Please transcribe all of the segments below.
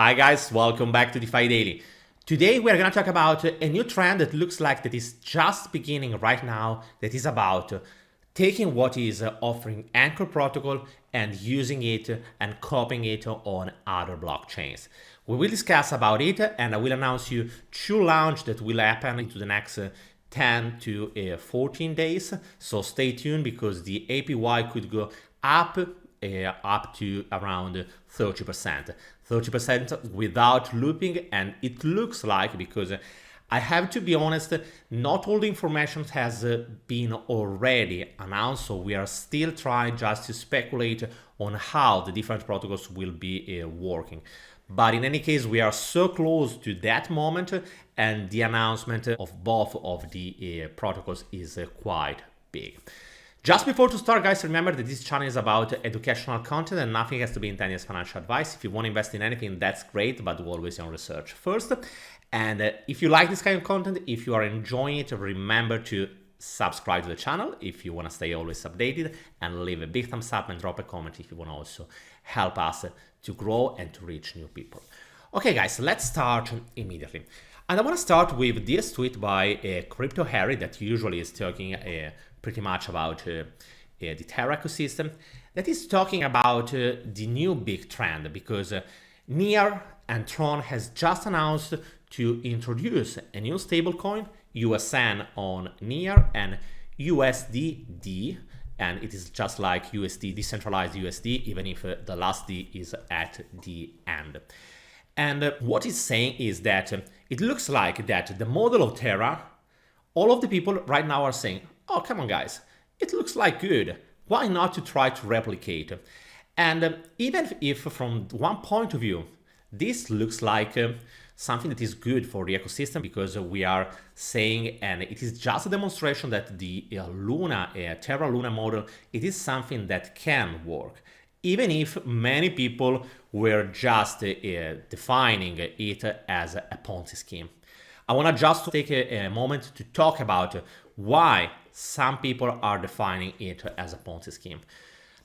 Hi guys, welcome back to DeFi Daily. Today we're going to talk about a new trend that looks like that is just beginning right now, that is about taking what is offering Anchor protocol and using it and copying it on other blockchains. We will discuss about it and I will announce you two launches that will happen into the next 10 to 14 days. So stay tuned because the APY could go up to around 30% without looping, and it looks like, because I have to be honest, not all the information has been already announced, so we are still trying just to speculate on how the different protocols will be working. But in any case, we are so close to that moment, and the announcement of both of the protocols is quite big. Just before to start, guys, remember that this channel is about educational content and nothing has to be intended as financial advice. If you want to invest in anything, that's great, but do always your research first. And if you like this kind of content, if you are enjoying it, remember to subscribe to the channel if you want to stay always updated, and leave a big thumbs up and drop a comment if you want to also help us to grow and to reach new people. Okay, guys, let's start immediately. And I want to start with this tweet by Crypto Harry that usually is talking pretty much about the Terra ecosystem, that is talking about the new big trend, because Near and Tron has just announced to introduce a new stablecoin, USN on Near and USDD, and it is just like USD, decentralized USD, even if the last D is at the end. And what it's saying is that it looks like that the model of Terra, all of the people right now are saying, oh, come on, guys, it looks like good. Why not to try to replicate? And even if from one point of view, this looks like something that is good for the ecosystem, because we are saying, and it is just a demonstration that the Terra Luna model, it is something that can work, even if many people were just defining it as a Ponzi scheme. I want to just take a moment to talk about why some people are defining it as a Ponzi scheme.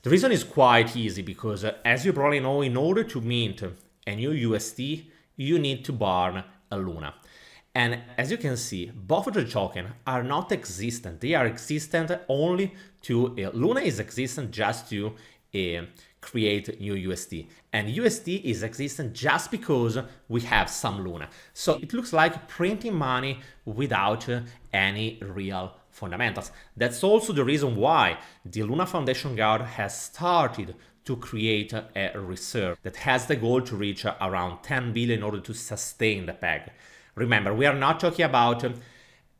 The reason is quite easy, because as you probably know, in order to mint a new USD, you need to burn a Luna. And as you can see, both of the tokens are not existent. They are existent only to, Luna is existent just to create new USD, and USD is existent just because we have some Luna. So it looks like printing money without any real fundamentals. That's also the reason why the Luna Foundation Guard has started to create a reserve that has the goal to reach around 10 billion in order to sustain the peg. Remember, we are not talking about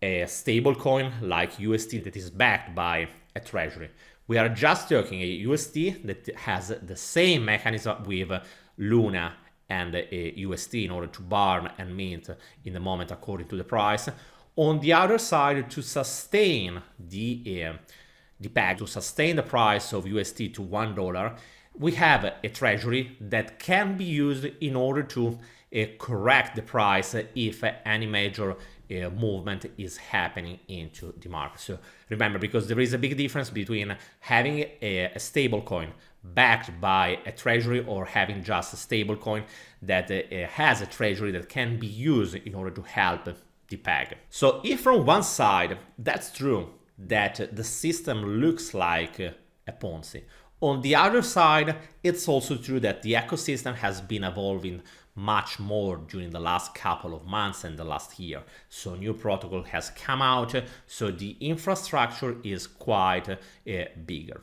a stable coin like USD that is backed by a treasury. We are just talking a USD that has the same mechanism with Luna and USD in order to burn and mint in the moment according to the price. On the other side, to sustain the peg, to sustain the price of USD to $1, we have a treasury that can be used in order to correct the price if any major movement is happening into the market. So remember, because there is a big difference between having a stable coin backed by a treasury or having just a stable coin that has a treasury that can be used in order to help the peg. So if from one side that's true that the system looks like a Ponzi, on the other side it's also true that the ecosystem has been evolving much more during the last couple of months and the last year. So new protocol has come out, so the infrastructure is quite bigger.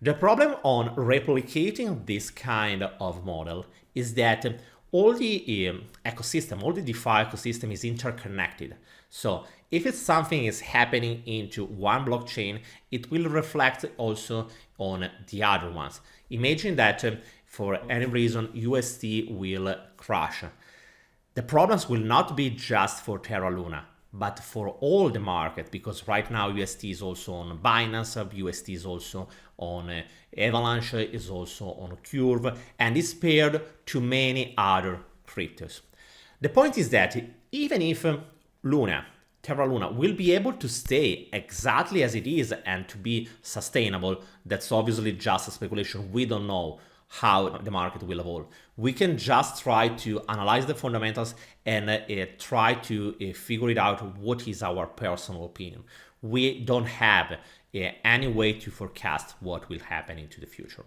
The problem on replicating this kind of model is that all the ecosystem, all the DeFi ecosystem is interconnected. So if it's something is happening into one blockchain, it will reflect also on the other ones. Imagine that for any reason USD will crash. The problems will not be just for Terra Luna, but for all the market, because right now USD is also on Binance, USD is also on Avalanche, is also on Curve, and is paired to many other cryptos. The point is that even if Terra Luna will be able to stay exactly as it is and to be sustainable, that's obviously just a speculation. We don't know how the market will evolve. We can just try to analyze the fundamentals and try to figure it out what is our personal opinion. We don't have any way to forecast what will happen into the future.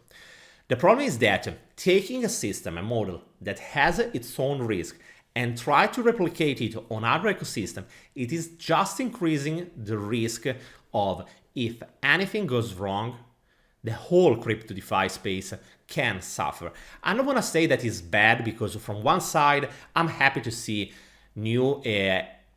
The problem is that taking a system, a model that has its own risk and try to replicate it on other ecosystem, it is just increasing the risk of if anything goes wrong, the whole crypto DeFi space can suffer. I don't want to say that it's bad because from one side, I'm happy to see new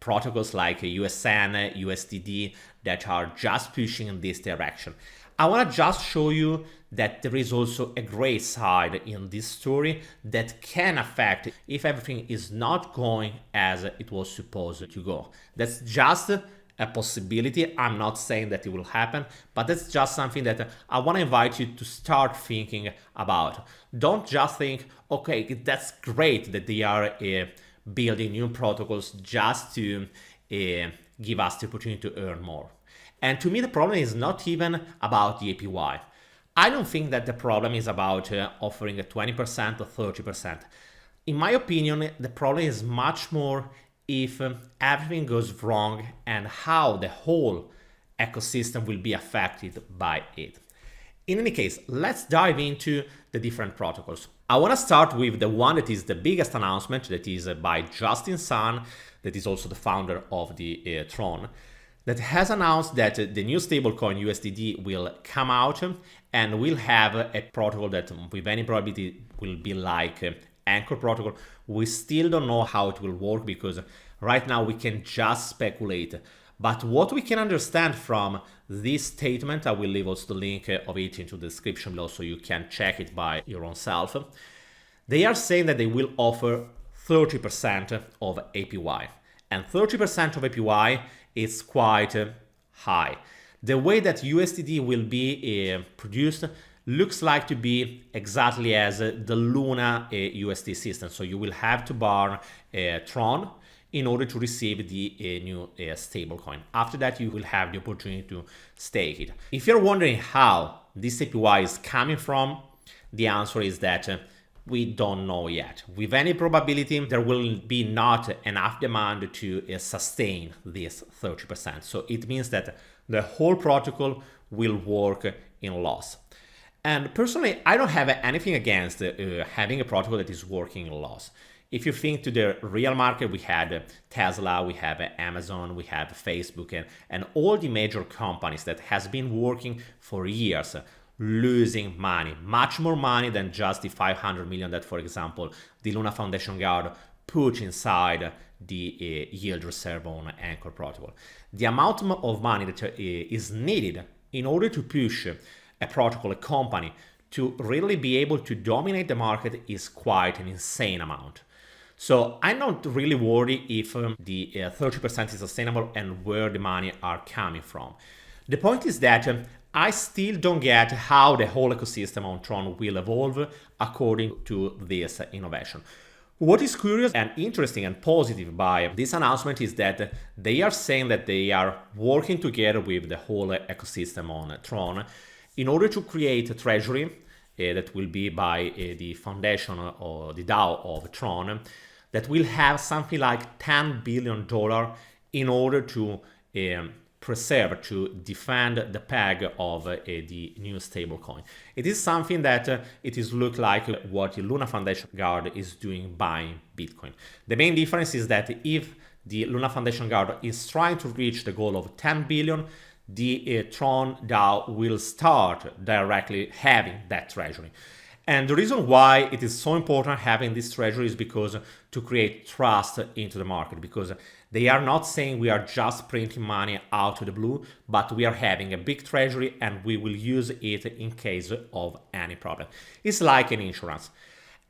protocols like USN, USDD that are just pushing in this direction. I want to just show you that there is also a gray side in this story that can affect if everything is not going as it was supposed to go. That's just a possibility. I'm not saying that it will happen, but that's just something that I want to invite you to start thinking about. Don't just think, okay, that's great that they are building new protocols just to give us the opportunity to earn more. And to me, the problem is not even about the APY. I don't think that the problem is about offering a 20% or 30%. In my opinion, the problem is much more if everything goes wrong and how the whole ecosystem will be affected by it. In any case, let's dive into the different protocols. I want to start with the one that is the biggest announcement, that is by Justin Sun, that is also the founder of the Tron, that has announced that the new stablecoin USDD will come out and will have a protocol that with any probability will be like Anchor protocol. We still don't know how it will work because right now we can just speculate. But what we can understand from this statement, I will leave also the link of it into the description below so you can check it by your own self. They are saying that they will offer 30% of APY. And 30% of APY is quite high. The way that USDT will be produced looks like to be exactly as the Luna USD system. So you will have to burn Tron in order to receive the new stablecoin. After that, you will have the opportunity to stake it. If you're wondering how this APY is coming from, the answer is that we don't know yet. With any probability, there will be not enough demand to sustain this 30%. So it means that the whole protocol will work in loss. And personally, I don't have anything against having a protocol that is working in loss. If you think to the real market, we had Tesla, we have Amazon, we have Facebook, and all the major companies that has been working for years, losing money, much more money than just the 500 million that, for example, the Luna Foundation Guard put inside the yield reserve on Anchor protocol. The amount of money that is needed in order to push a protocol, a company, to really be able to dominate the market is quite an insane amount. So I'm not really worried if the 30% is sustainable and where the money are coming from. The point is that I still don't get how the whole ecosystem on Tron will evolve according to this innovation. What is curious and interesting and positive by this announcement is that they are saying that they are working together with the whole ecosystem on Tron in order to create a treasury that will be by the foundation or the DAO of Tron that will have something like $10 billion in order to preserve, to defend the peg of the new stablecoin. It is something that it is look like what the Luna Foundation Guard is doing buying Bitcoin. The main difference is that if the Luna Foundation Guard is trying to reach the goal of 10 billion, the Tron DAO will start directly having that treasury. And the reason why it is so important having this treasury is because to create trust into the market, because they are not saying we are just printing money out of the blue, but we are having a big treasury and we will use it in case of any problem. It's like an insurance.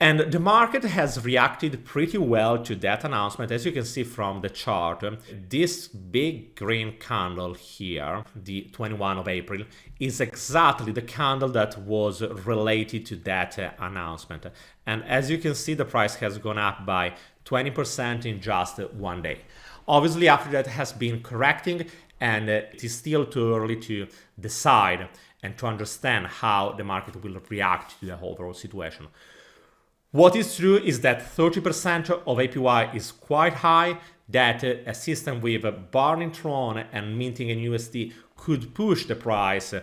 And the market has reacted pretty well to that announcement. As you can see from the chart, this big green candle here, the 21 of April, is exactly the candle that was related to that announcement. And as you can see, the price has gone up by 20% in just one day. Obviously, after that has been correcting, and it is still too early to decide and to understand how the market will react to the overall situation. What is true is that 30% of APY is quite high, that a system with burning Tron and minting in USD could push the price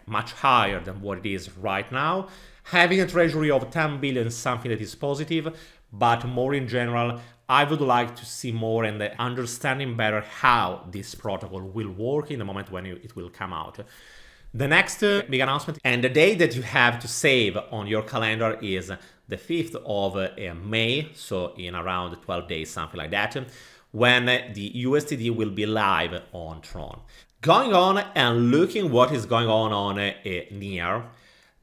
much higher than what it is right now. Having a treasury of 10 billion is something that is positive, but more in general, I would like to see more and understanding better how this protocol will work in the moment when it will come out. The next big announcement and the day that you have to save on your calendar is the 5th of May, so in around 12 days, something like that, when the USDT will be live on Tron. Going on and looking what is going on NEAR,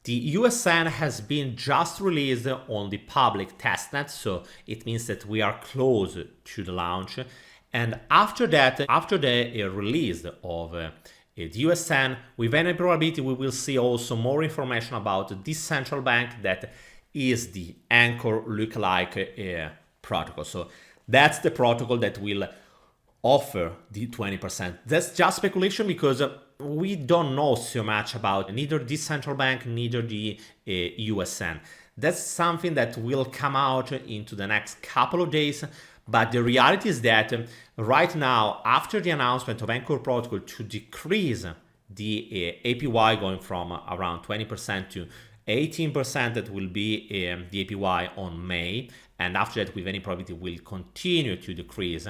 the USN has been just released on the public testnet, so it means that we are close to the launch. And after that, after the release of the USN, with any probability we will see also more information about this central bank that is the Anchor lookalike protocol. So that's the protocol that will offer the 20%. That's just speculation because we don't know so much about neither this central bank, neither the USN. That's something that will come out into the next couple of days. But the reality is that right now, after the announcement of Anchor protocol to decrease the APY going from around 20% to 18%, that will be the APY on May, and after that with any probability will continue to decrease,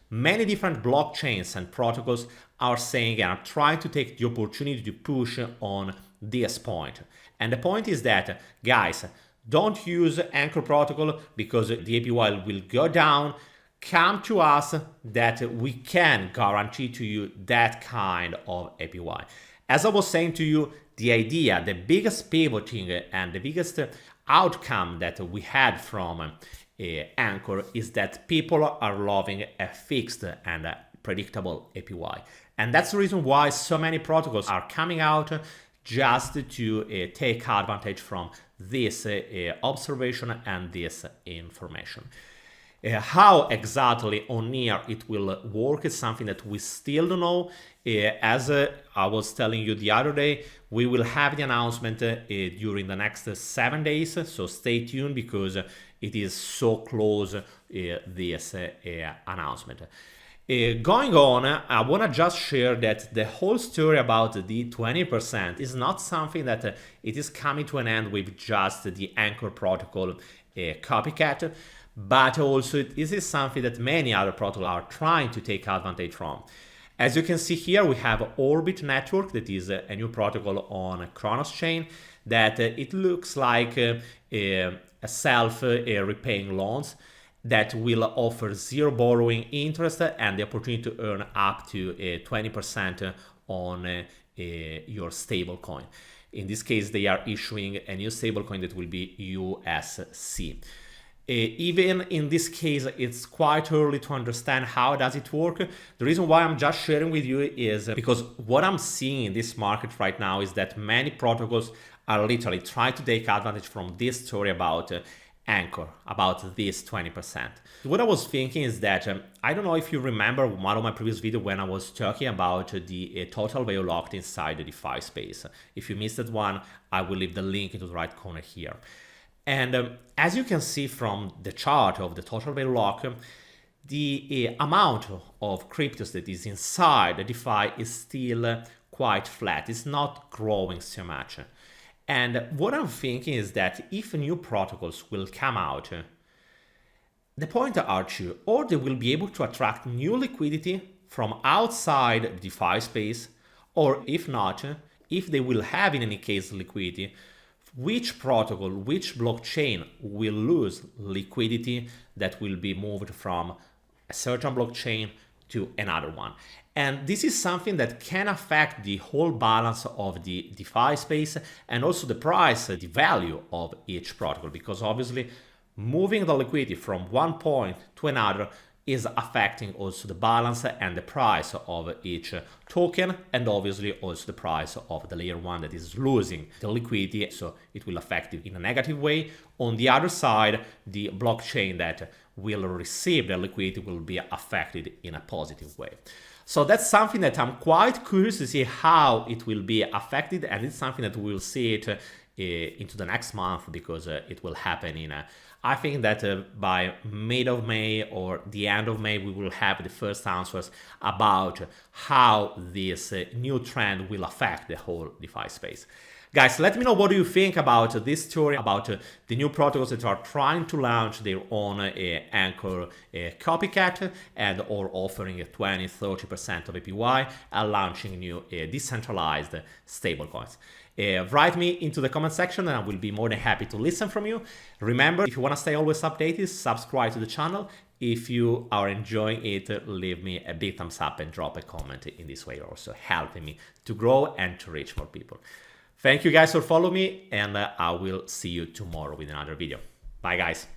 many different blockchains and protocols are saying and are trying to take the opportunity to push on this point. And the point is that, guys, don't use Anchor protocol because the APY will go down. Come to us that we can guarantee to you that kind of APY. As I was saying to you, the idea, the biggest pivoting and the biggest outcome that we had from Anchor is that people are loving a fixed and a predictable APY. And that's the reason why so many protocols are coming out just to take advantage from this observation and this information. How exactly on NEAR it will work is something that we still don't know. As I was telling you the other day, we will have the announcement during the next 7 days, so stay tuned because it is so close, this announcement. Going on, I want to just share that the whole story about the 20% is not something that it is coming to an end with just the Anchor protocol copycat, but also this is something that many other protocols are trying to take advantage from. As you can see here, we have Orbit Network, that is a new protocol on Kronos chain, that it looks like a self-repaying loans that will offer zero borrowing interest and the opportunity to earn up to 20% on your stablecoin. In this case, they are issuing a new stablecoin that will be USC. Even in this case, it's quite early to understand how does it work. The reason why I'm just sharing with you is because what I'm seeing in this market right now is that many protocols are literally trying to take advantage from this story about Anchor, about this 20%. What I was thinking is that, I don't know if you remember one of my previous videos when I was talking about the total value locked inside the DeFi space. If you missed that one, I will leave the link into the right corner here. And as you can see from the chart of the total value lock, the amount of cryptos that is inside the DeFi is still quite flat. It's not growing so much. And what I'm thinking is that if new protocols will come out, the point are two, or they will be able to attract new liquidity from outside the DeFi space, or if not, if they will have in any case liquidity, which protocol, which blockchain will lose liquidity that will be moved from a certain blockchain to another one. And this is something that can affect the whole balance of the DeFi space and also the price, the value of each protocol, because obviously moving the liquidity from one point to another is affecting also the balance and the price of each token, and obviously also the price of the layer one that is losing the liquidity, so it will affect it in a negative way. On the other side, the blockchain that will receive the liquidity will be affected in a positive way. So that's something that I'm quite curious to see how it will be affected, and it's something that we'll see it into the next month, because it will happen in I think that by mid of May or the end of May, we will have the first answers about how this new trend will affect the whole DeFi space. Guys, let me know what do you think about this story, about the new protocols that are trying to launch their own anchor copycat and or offering 20-30% of APY and launching new decentralized stablecoins. Write me into the comment section and I will be more than happy to listen from you. Remember, if you want to stay always updated, subscribe to the channel. If you are enjoying it, leave me a big thumbs up and drop a comment. In this way, also helping me to grow and to reach more people. Thank you guys for following me, and I will see you tomorrow with another video. Bye guys.